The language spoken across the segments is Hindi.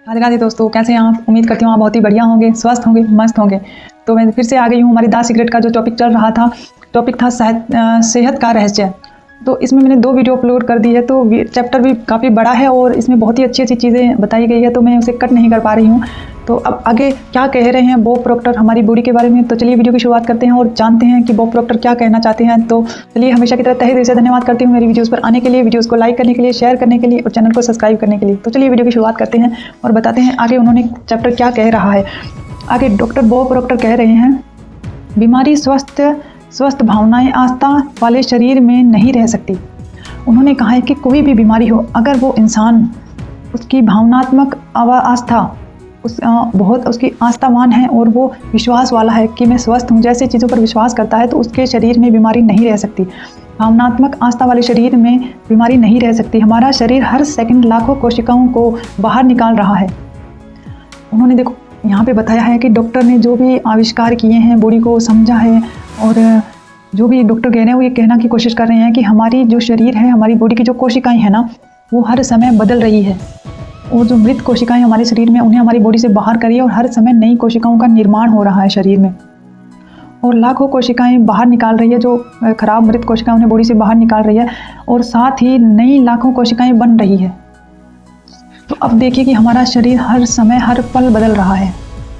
राधे राधे दोस्तों, कैसे हैं आप? उम्मीद करती हूँ आप बहुत ही बढ़िया होंगे, स्वस्थ होंगे, मस्त होंगे। तो मैं फिर से आ गई हूँ। हमारी द सीक्रेट का जो टॉपिक चल रहा था, टॉपिक था सेहत का रहस्य। तो इसमें मैंने 2 वीडियो अपलोड कर दी है। तो चैप्टर भी काफ़ी बड़ा है और इसमें बहुत ही अच्छी अच्छी चीज़ें बताई गई है, तो मैं उसे कट नहीं कर पा रही हूँ। तो अब आगे क्या कह रहे हैं बॉब प्रॉक्टर हमारी बॉडी के बारे में, तो चलिए वीडियो की शुरुआत करते हैं और जानते हैं कि बॉब प्रॉक्टर क्या कहना चाहते हैं। तो चलिए, हमेशा की तरह तहे दिल से धन्यवाद करती हूँ मेरी वीडियोस पर आने के लिए, वीडियोस को लाइक करने के लिए, शेयर करने के लिए और चैनल को सब्सक्राइब करने के लिए। तो चलिए वीडियो की शुरुआत करते हैं और बताते हैं आगे उन्होंने चैप्टर क्या कह रहा है। आगे डॉक्टर बॉब प्रॉक्टर कह रहे हैं, बीमारी स्वस्थ भावनाएं आस्था वाले शरीर में नहीं रह सकती। उन्होंने कहा है कि कोई भी बीमारी हो, अगर वो इंसान उसकी भावनात्मक आस्था बहुत उसकी आस्थावान है और वो विश्वास वाला है कि मैं स्वस्थ हूँ, जैसे चीज़ों पर विश्वास करता है, तो उसके शरीर में बीमारी नहीं रह सकती। भावनात्मक आस्था वाले शरीर में बीमारी नहीं रह सकती। हमारा शरीर हर सेकंड लाखों कोशिकाओं को बाहर निकाल रहा है। उन्होंने देखो यहाँ पे बताया है कि डॉक्टर ने जो भी आविष्कार किए हैं, बॉडी को समझा है, और जो भी डॉक्टर कह रहे हैं वो ये कहना की कोशिश कर रहे हैं कि हमारी जो शरीर है, हमारी बॉडी की जो कोशिकाएं हैं ना, वो हर समय बदल रही है। और जो मृत कोशिकाएं हमारे शरीर में, उन्हें हमारी बॉडी से बाहर करिए और हर समय नई कोशिकाओं का निर्माण हो रहा है शरीर में। और लाखों कोशिकाएं बाहर निकाल रही है, जो खराब मृत कोशिकाएं उन्हें बॉडी से बाहर निकाल रही है, और साथ ही नई लाखों कोशिकाएं बन रही है। तो अब देखिए कि हमारा शरीर हर समय हर पल बदल रहा है,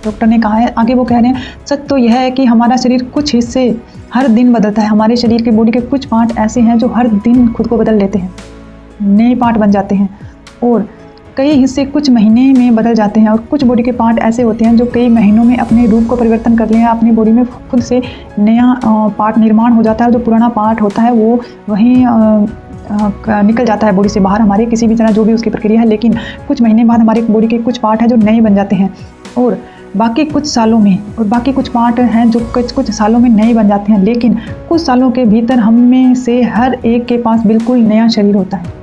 डॉक्टर ने कहा है। आगे वो कह रहे हैं, सच तो यह है कि हमारा शरीर कुछ हिस्से हर दिन बदलता है। हमारे शरीर के बॉडी के कुछ पार्ट ऐसे हैं जो हर दिन खुद को बदल लेते हैं, नए पार्ट बन जाते हैं, और कई हिस्से कुछ महीने में बदल जाते हैं। और कुछ बॉडी के पार्ट ऐसे होते हैं जो कई महीनों में अपने रूप को परिवर्तन कर लिया, अपनी बॉडी में खुद से नया पार्ट निर्माण हो जाता है। और जो पुराना पार्ट होता है वो वहीं निकल जाता है बॉडी से बाहर, हमारे किसी भी तरह जो भी उसकी प्रक्रिया है। लेकिन कुछ महीने बाद हमारे बॉडी के कुछ पार्ट हैं जो नए बन जाते हैं, और बाकी कुछ सालों में, और बाकी कुछ पार्ट हैं जो कुछ सालों में नए बन जाते हैं। लेकिन कुछ सालों के भीतर हम में से हर एक के पास बिल्कुल नया शरीर होता है।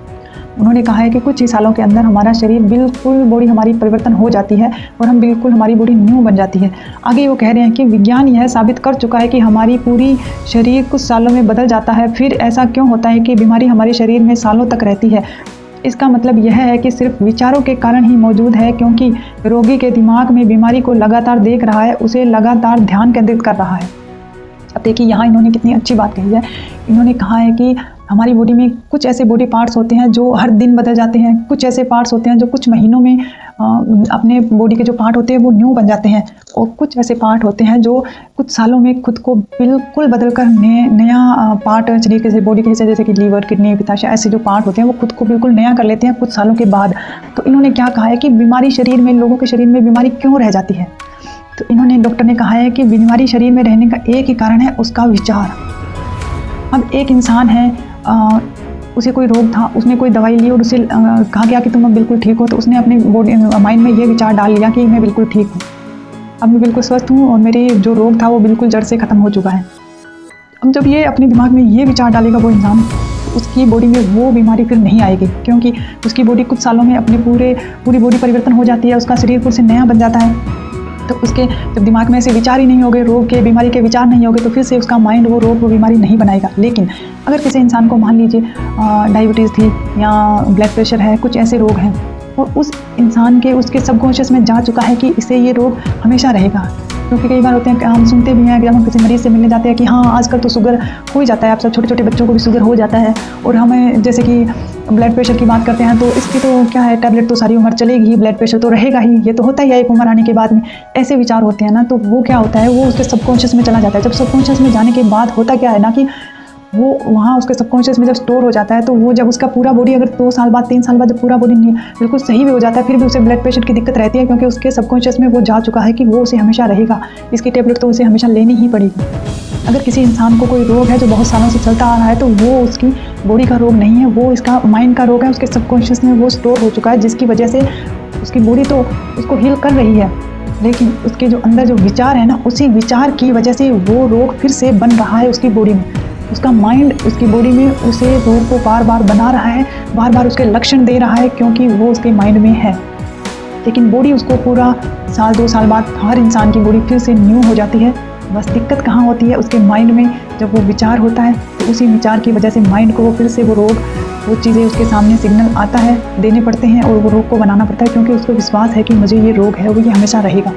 उन्होंने कहा है कि कुछ ही सालों के अंदर हमारा शरीर बिल्कुल, बॉडी हमारी परिवर्तन हो जाती है और हम बिल्कुल, हमारी बॉडी न्यू बन जाती है। आगे वो कह रहे हैं कि विज्ञान यह साबित कर चुका है कि हमारी पूरी शरीर कुछ सालों में बदल जाता है। फिर ऐसा क्यों होता है कि बीमारी हमारे शरीर में सालों तक रहती है? इसका मतलब यह है कि सिर्फ विचारों के कारण ही मौजूद है, क्योंकि रोगी के दिमाग में बीमारी को लगातार देख रहा है, उसे लगातार ध्यान केंद्रित कर रहा है। अब देखिए यहाँ इन्होंने कितनी अच्छी बात कही है। इन्होंने कहा है कि हमारी बॉडी में कुछ ऐसे बॉडी पार्ट्स होते हैं जो हर दिन बदल जाते हैं, कुछ ऐसे पार्ट्स होते हैं जो कुछ महीनों में अपने बॉडी के जो पार्ट होते हैं वो न्यू बन जाते हैं, और कुछ ऐसे पार्ट होते हैं जो कुछ सालों में खुद को बिल्कुल बदलकर नया पार्ट शरीर के बॉडी के हिस्से, जैसे कि लीवर, किडनी, पित्ताशय, ऐसे जो पार्ट होते हैं वो खुद को बिल्कुल नया कर लेते हैं कुछ सालों के बाद। तो इन्होंने क्या कहा है कि बीमारी शरीर में, लोगों के शरीर में बीमारी क्यों रह जाती है? तो इन्होंने, डॉक्टर ने कहा है कि बीमारी शरीर में रहने का एक ही कारण है, उसका विचार। अब एक इंसान है, उसे कोई रोग था, उसने कोई दवाई ली और उसे कहा गया कि तुम अब बिल्कुल ठीक हो, तो उसने अपने बॉडी माइंड में ये विचार डाल लिया कि मैं बिल्कुल ठीक हूँ, अब मैं बिल्कुल स्वस्थ हूँ और मेरे जो रोग था वो बिल्कुल जड़ से ख़त्म हो चुका है। अब जब ये अपने दिमाग में ये विचार डालेगा वो इंसान, उसकी बॉडी में वो बीमारी फिर नहीं आएगी, क्योंकि उसकी बॉडी कुछ सालों में अपनी पूरी बॉडी परिवर्तन हो जाती है, उसका शरीर फिर से नया बन जाता है। तो उसके जब दिमाग में ऐसे विचार ही नहीं होंगे, रोग के, बीमारी के विचार नहीं होंगे, तो फिर से उसका माइंड वो रोग, वो बीमारी नहीं बनाएगा। लेकिन अगर किसी इंसान को, मान लीजिए डायबिटीज़ थी या ब्लड प्रेशर है, कुछ ऐसे रोग हैं, और उस इंसान के, उसके सबकॉन्शियस में जा चुका है कि इसे ये रोग हमेशा रहेगा। क्योंकि कई बार होते हैं कि हम सुनते भी हैं कि हम किसी मरीज़ से मिलने जाते हैं कि हाँ आजकल तो शुगर हो ही जाता है, आप सब छोटे छोटे बच्चों को भी शुगर हो जाता है, और हमें जैसे कि ब्लड प्रेशर की बात करते हैं तो इसकी तो क्या है, टैबलेट तो सारी उम्र चलेगी ही, ब्लड प्रेशर तो रहेगा ही, ये तो होता ही है एक उम्र आने के बाद में। ऐसे विचार होते हैं ना, तो वो क्या होता है, वो उसके सबकॉन्शियस में चला जाता है। जब सबकॉन्शियस में जाने के बाद होता क्या है ना कि वो वहाँ उसके सबकॉन्शियस में जब स्टोर हो जाता है, तो वो जब उसका पूरा बॉडी, अगर 2 साल बाद, 3 साल बाद जब पूरा बॉडी बिल्कुल सही भी हो जाता है, फिर भी उसे ब्लड प्रेशर की दिक्कत रहती है, क्योंकि उसके सबकॉन्शियस में वो जा चुका है कि वो उसे हमेशा रहेगा, इसकी टैबलेट तो उसे हमेशा लेनी ही पड़ेगी। अगर किसी इंसान को कोई रोग है जो बहुत सालों से चलता आ रहा है, तो वो उसकी बॉडी का रोग नहीं है, वो इसका माइंड का रोग है, उसके सबकॉन्शियस में वो स्टोर हो चुका है, जिसकी वजह से उसकी बॉडी तो उसको हील कर रही है, लेकिन उसके जो अंदर जो विचार है ना, उसी विचार की वजह से वो रोग फिर से बन रहा है उसकी बॉडी में। उसका माइंड उसकी बॉडी में उसे रोग को बार बार बना रहा है, बार बार उसके लक्षण दे रहा है, क्योंकि वो उसके माइंड में है। लेकिन बॉडी उसको पूरा साल 2 साल बाद हर इंसान की बॉडी फिर से न्यू हो जाती है। बस दिक्कत कहाँ होती है, उसके माइंड में। जब वो विचार होता है तो उसी विचार की वजह से माइंड को वो फिर से वो रोग वो चीज़ें उसके सामने सिग्नल आता है, देने पड़ते हैं और वो रोग को बनाना पड़ता है, क्योंकि उसको विश्वास है कि मुझे ये रोग है, वो ये हमेशा रहेगा।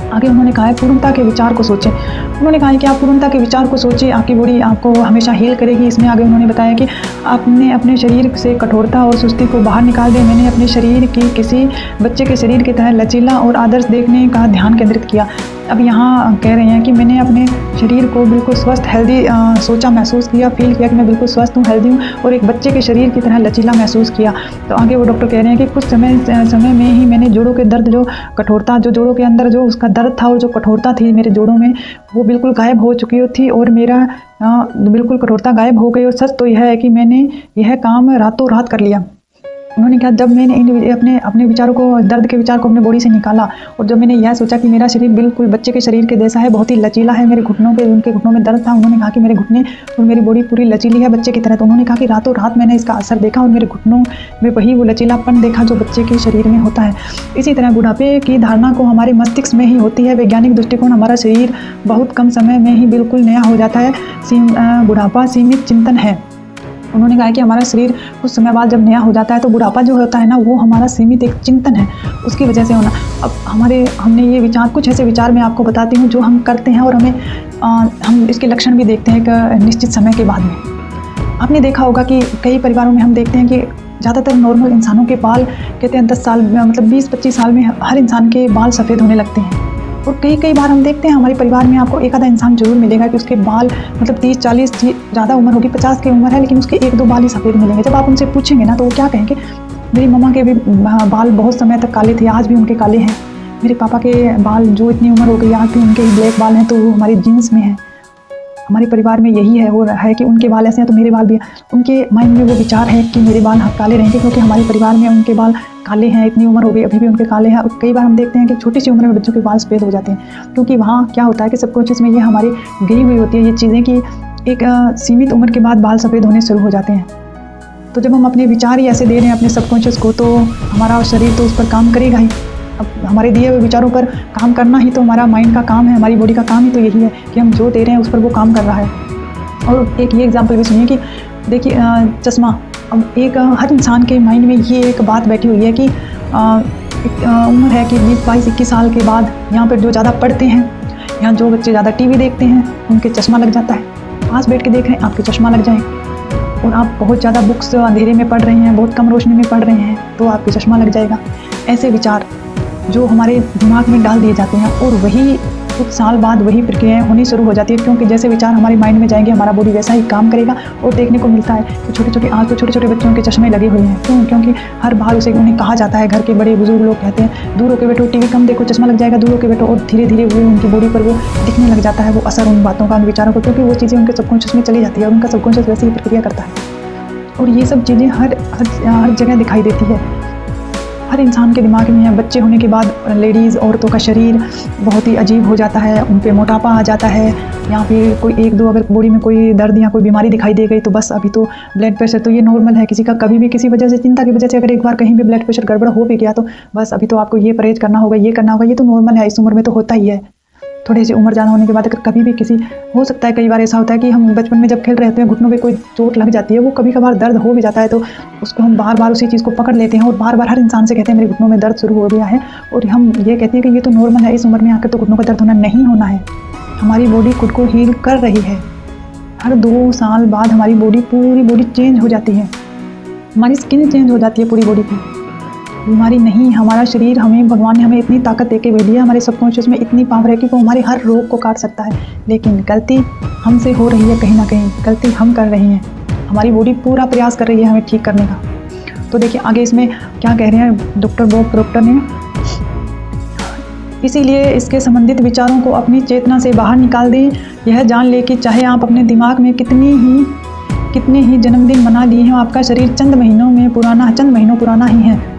आगे उन्होंने कहा है पूर्णता के विचार को सोचें। उन्होंने कहा है कि आप पूर्णता के विचार को सोचें, आपकी बॉडी आपको हमेशा हील करेगी। इसमें आगे उन्होंने बताया कि आपने अपने शरीर से कठोरता और सुस्ती को बाहर निकाल दें। मैंने अपने शरीर की किसी बच्चे के शरीर की तरह लचीला और आदर्श देखने का ध्यान केंद्रित किया। अब यहाँ कह रहे हैं कि मैंने अपने शरीर को बिल्कुल स्वस्थ हेल्दी सोचा, महसूस किया, फील किया कि मैं बिल्कुल स्वस्थ हूँ, हेल्दी हूँ और एक बच्चे के शरीर की तरह लचीला महसूस किया। तो आगे वो डॉक्टर कह रहे हैं कि कुछ समय में ही मैंने जोड़ों के दर्द, जो कठोरता, जो जोड़ों के अंदर जो उसका दर्द था और जो कठोरता थी मेरे जोड़ों में, वो बिल्कुल गायब हो चुकी थी और मेरा बिल्कुल कठोरता गायब हो गई। और सच तो यह है कि मैंने यह काम रातों रात कर लिया। उन्होंने कहा जब मैंने अपने विचारों को, दर्द के विचार को अपने बॉडी से निकाला और जब मैंने यह सोचा कि मेरा शरीर बिल्कुल बच्चे के शरीर के जैसा है, बहुत ही लचीला है, मेरे घुटनों पे, उनके घुटनों में दर्द था, उन्होंने कहा कि मेरे घुटने और मेरी बॉडी पूरी लचीली है बच्चे की तरह। तो उन्होंने कहा कि रातों रात मैंने इसका असर देखा और मेरे घुटनों में वही वो लचीलापन देखा जो बच्चे के शरीर में होता है। इसी तरह बुढ़ापे की धारणा को हमारे मस्तिष्क में ही होती है। वैज्ञानिक दृष्टिकोण, हमारा शरीर बहुत कम समय में ही बिल्कुल नया हो जाता है। बुढ़ापा सीमित चिंतन है। उन्होंने कहा कि हमारा शरीर कुछ समय बाद जब नया हो जाता है तो बुढ़ापा जो होता है ना, वो हमारा सीमित एक चिंतन है, उसकी वजह से होना। अब हमने ये विचार, कुछ ऐसे विचार मैं आपको बताती हूँ जो हम करते हैं और हम इसके लक्षण भी देखते हैं एक निश्चित समय के बाद में। आपने देखा होगा कि कई परिवारों में हम देखते हैं कि ज़्यादातर नॉर्मल इंसानों के बाल, कहते हैं 10 साल मतलब 20-25 साल में हर इंसान के बाल सफ़ेद होने लगते हैं। और कई बार हम देखते हैं हमारे परिवार में आपको एक आधा इंसान जरूर मिलेगा कि उसके बाल मतलब 30-40, ज़्यादा उम्र होगी, 50 की उम्र है, लेकिन उसके 1-2 बाल ही सफ़ेद मिलेंगे। जब आप उनसे पूछेंगे ना तो वो क्या कहेंगे, मेरी मम्मा के भी बाल बहुत समय तक काले थे, आज भी उनके काले हैं। मेरे पापा के बाल जो इतनी उम्र हो गई आज भी उनके ब्लैक बाल हैं, तो वो हमारी जीन्स में है। हमारे परिवार में यही है, वो है कि उनके बाल ऐसे हैं तो मेरे बाल भी हैं। उनके माइंड में वो विचार है कि मेरे बाल काले रहेंगे क्योंकि हमारे परिवार में उनके बाल काले हैं, इतनी उम्र हो गई अभी भी उनके काले हैं। और कई बार हम देखते हैं कि छोटी सी उम्र में बच्चों के बाल सफ़ेद हो जाते हैं, क्योंकि वहाँ क्या होता है कि सबकॉन्शियस में ये हमारी गई हुई होती है ये चीज़ें कि एक सीमित उम्र के बाद बाल सफ़ेद होने शुरू हो जाते हैं। तो जब हम अपने विचार ही ऐसे दे रहे हैं अपने सबकॉन्शियस को, तो हमारा शरीर तो उस पर काम करेगा ही। अब हमारे दिए हुए विचारों पर काम करना ही तो हमारा माइंड का काम है, हमारी बॉडी का काम ही तो यही है कि हम जो दे रहे हैं उस पर वो काम कर रहा है। और एक ये एग्जांपल भी सुनिए कि देखिए चश्मा, अब एक हर इंसान के माइंड में ये एक बात बैठी हुई है कि उम्र है कि 20-22-21 साल के बाद यहाँ पर जो ज़्यादा पढ़ते हैं, यहाँ जो बच्चे ज़्यादा टीवी देखते हैं उनके चश्मा लग जाता है। पास बैठ के देख रहे हैं आपके चश्मा लग जाएगा। और आप बहुत ज़्यादा बुक्स अंधेरे में पढ़ रहे हैं, बहुत कम रोशनी में पढ़ रहे हैं तो आपके चश्मा लग जाएगा। ऐसे विचार जो हमारे दिमाग में डाल दिए जाते हैं और वही कुछ साल बाद वही प्रक्रियाएं होनी शुरू हो जाती है, क्योंकि जैसे विचार हमारे माइंड में जाएंगे हमारा बॉडी वैसा ही काम करेगा। और देखने को मिलता है कि छोटे-छोटे आज तो छोटे-छोटे बच्चों के चश्मे लगे हुए हैं। क्यों? क्योंकि हर बार उन्हें कहा जाता है, घर के बड़े बुजुर्ग लोग कहते हैं दूर होकर बैठो, टीवी कम देखो, चश्मा लग जाएगा, दूर होकर बैठो। और धीरे धीरे वो उनकी बॉडी पर वो दिखने लग जाता है वो असर उन बातों का, उन विचारों को, क्योंकि वो चीज़ें उनके सबकॉन्शियस में चली जाती है और उनका सबकॉन्शियस वैसे ही प्रक्रिया करता है। और ये सब चीज़ें हर जगह दिखाई देती है, हर इंसान के दिमाग में है। बच्चे होने के बाद लेडीज़, औरतों का शरीर बहुत ही अजीब हो जाता है, उन पे मोटापा आ जाता है, या फिर कोई 1-2 अगर बॉडी में कोई दर्द या कोई बीमारी दिखाई दे गई तो बस अभी तो ब्लड प्रेशर तो ये नॉर्मल है। किसी का कभी भी किसी वजह से, चिंता की वजह से अगर एक बार कहीं भी ब्लड प्रेशर गड़बड़ हो भी गया तो बस अभी तो आपको ये परहेज करना होगा, ये करना होगा, ये तो नॉर्मल है, इस उम्र में तो होता ही है। थोड़ी सी उम्र ज़्यादा होने के बाद अगर कभी भी किसी, हो सकता है कई बार ऐसा होता है कि हम बचपन में जब खेल रहे होते हैं घुटनों पे कोई चोट लग जाती है, वो कभी कभार दर्द हो भी जाता है, तो उसको हम बार बार उसी चीज़ को पकड़ लेते हैं और बार बार हर इंसान से कहते हैं मेरे घुटनों में दर्द शुरू हो गया है, और हम ये कहते हैं कि ये तो नॉर्मल है, इस उम्र में आकर तो घुटनों का दर्द होना नहीं होना है। हमारी बॉडी खुद को हील कर रही है। हर 2 साल बाद हमारी पूरी बॉडी चेंज हो जाती है, हमारी स्किन चेंज हो जाती है पूरी बॉडी की। बीमारी नहीं, हमारा शरीर, भगवान ने हमें इतनी ताकत देके भेजी है, हमारे सबकॉन्शियस में इतनी पावर है कि वो हमारे हर रोग को काट सकता है। लेकिन गलती हमसे हो रही है, कहीं ना कहीं गलती हम कर रहे हैं। हमारी बॉडी पूरा प्रयास कर रही है हमें ठीक करने का। तो देखिए आगे इसमें क्या कह रहे हैं डॉक्टर बॉब प्रॉक्टर ने, इसीलिए इसके संबंधित विचारों को अपनी चेतना से बाहर निकाल दें। यह जान ले कि चाहे आप अपने दिमाग में कितने ही जन्मदिन मना लिए हैं, आपका शरीर चंद महीनों पुराना ही है।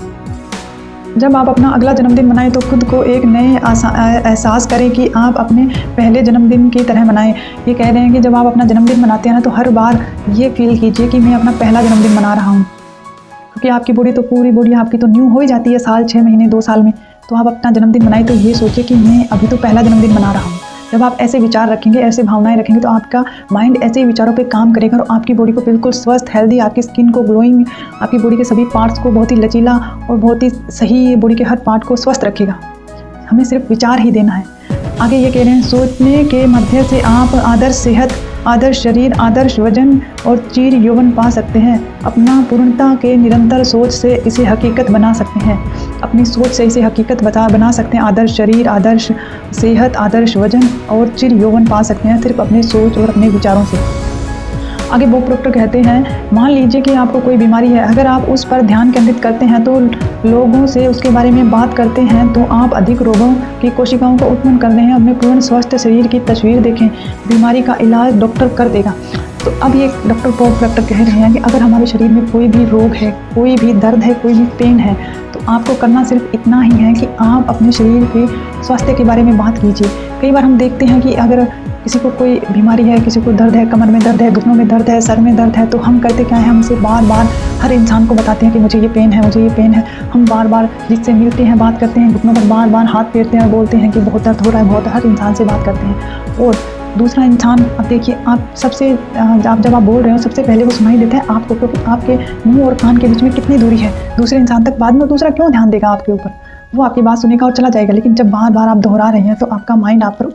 जब आप अपना अगला जन्मदिन मनाएं तो खुद को एक नए एहसास करें कि आप अपने पहले जन्मदिन की तरह मनाएं। ये कह रहे हैं कि जब आप अपना जन्मदिन मनाते हैं ना तो हर बार ये फील कीजिए कि मैं अपना पहला जन्मदिन मना रहा हूँ, क्योंकि आपकी बॉडी तो पूरी बॉडी आपकी तो न्यू हो ही जाती है साल, 6 महीने, 2 साल में। तो आप अपना जन्मदिन मनाएं तो ये सोचिए कि मैं अभी तो पहला जन्मदिन मना रहा हूँ। जब आप ऐसे विचार रखेंगे, ऐसे भावनाएं रखेंगे, तो आपका माइंड ऐसे ही विचारों पे काम करेगा और आपकी बॉडी को बिल्कुल स्वस्थ, हेल्दी, आपकी स्किन को ग्लोइंग, आपकी बॉडी के सभी पार्ट्स को बहुत ही लचीला और बहुत ही सही, बॉडी के हर पार्ट को स्वस्थ रखेगा। हमें सिर्फ विचार ही देना है। आगे ये कह रहे हैं, सोचने के मध्य से आप आदर्श सेहत, आदर्श शरीर, आदर्श वजन और चिर यौवन पा सकते हैं। अपना पूर्णता के निरंतर सोच से इसे हकीकत बना सकते हैं। अपनी सोच से इसे हकीकत बना सकते हैं। आदर्श शरीर, आदर्श सेहत, आदर्श वजन और चिर यौवन पा सकते हैं सिर्फ अपने सोच और अपने विचारों से। आगे बॉब प्रॉक्टर कहते हैं, मान लीजिए कि आपको कोई बीमारी है। अगर आप उस पर ध्यान केंद्रित करते हैं तो लोगों से उसके बारे में बात करते हैं तो आप अधिक रोगों की कोशिकाओं को उत्पन्न कर रहे हैं। अपने पूर्ण स्वस्थ शरीर की तस्वीर देखें, बीमारी का इलाज डॉक्टर कर देगा। तो अब ये डॉक्टर बॉब प्रॉक्टर कह रहे हैं कि अगर हमारे शरीर में कोई भी रोग है, कोई भी दर्द है, कोई भी पेन है, तो आपको करना सिर्फ इतना ही है कि आप अपने शरीर के स्वास्थ्य के बारे में बात कीजिए। कई बार हम देखते हैं कि अगर किसी को कोई बीमारी है, किसी को दर्द है, कमर में दर्द है, घुटनों में दर्द है, सर में दर्द है, तो हम करते क्या है, हमसे बार बार हर इंसान को बताते हैं कि मुझे ये पेन है, मुझे ये पेन है। हम बार बार जिससे मिलते हैं, बात करते हैं, घुटनों पर बार बार हाथ फेरते हैं और बोलते हैं कि बहुत दर्द हो रहा है, बहुत। हर इंसान से बात करते हैं। और दूसरा इंसान, अब देखिए, आप सबसे जब आप बोल रहे हो, सबसे पहले वो सुनाई देता है आपको, क्योंकि आपके मुंह और कान के बीच में कितनी दूरी है दूसरे इंसान तक। बाद में दूसरा क्यों ध्यान देगा आपके ऊपर, वो आपकी बात सुनेगा और चला जाएगा। लेकिन जब बार बार आप दोहरा रहे हैं तो आपका माइंड आप पर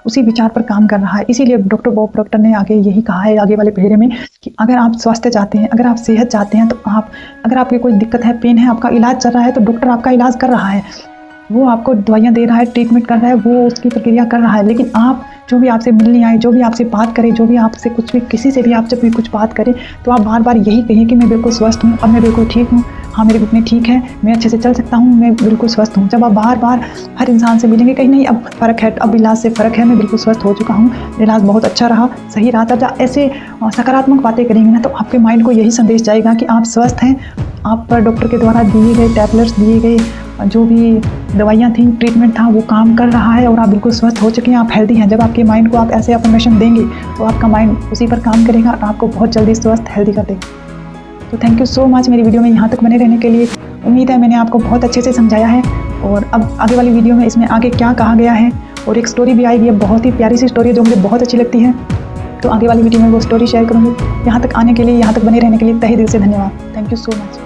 उसी विचार पर काम कर रहा है। इसीलिए डॉक्टर बॉब प्रॉक्टर ने आगे यही कहा है, आगे वाले पेरे में, कि अगर आप स्वास्थ्य चाहते हैं, अगर आप सेहत चाहते हैं, तो अगर आपकी कोई दिक्कत है, पेन है, आपका इलाज चल रहा है, तो डॉक्टर आपका इलाज कर रहा है, वो आपको दवाइयाँ दे रहा है, ट्रीटमेंट कर रहा है, वो उसकी प्रक्रिया कर रहा है। लेकिन आप जो भी आपसे मिलने आए, जो भी आपसे बात करे, जो भी आपसे कुछ भी, किसी से भी आप जब भी कुछ बात करें, तो आप बार बार यही कहिए कि मैं बिल्कुल स्वस्थ हूँ, अब मैं बिल्कुल ठीक हूँ, हाँ मेरे घुटने ठीक है, मैं अच्छे से चल सकता हूँ, मैं बिल्कुल स्वस्थ हूँ। जब आप बार बार हर इंसान से मिलेंगे, कहीं नहीं अब फ़र्क है, अब इलाज से फ़र्क है, मैं बिल्कुल स्वस्थ हो चुका हूँ, इलाज बहुत अच्छा रहा, सही रहा, तब ऐसे सकारात्मक बातें करेंगे ना, तो आपके माइंड को यही संदेश जाएगा कि आप स्वस्थ हैं। आप पर डॉक्टर के द्वारा दिए गए टैबलेट्स, दिए गए जो भी दवाइयाँ थी, ट्रीटमेंट था, वो काम कर रहा है और आप बिल्कुल स्वस्थ हो चुके हैं, आप हेल्दी हैं। जब आपके माइंड को आप ऐसे अफर्मेशन देंगे तो आपका माइंड उसी पर काम करेगा और आपको बहुत जल्दी स्वस्थ, हेल्दी कर देगा। तो थैंक यू सो मच मेरी वीडियो में यहाँ तक बने रहने के लिए। उम्मीद है मैंने आपको बहुत अच्छे से समझाया है। और अब आगे वाली वीडियो में इसमें आगे क्या कहा गया है, और एक स्टोरी भी आएगी, बहुत ही प्यारी सी स्टोरी जो मुझे बहुत अच्छी लगती है, तो आगे वाली वीडियो में वो स्टोरी शेयर करूँगी। यहाँ तक आने के लिए, यहाँ तक बने रहने के लिए तहे दिल से धन्यवाद। Thank you so much.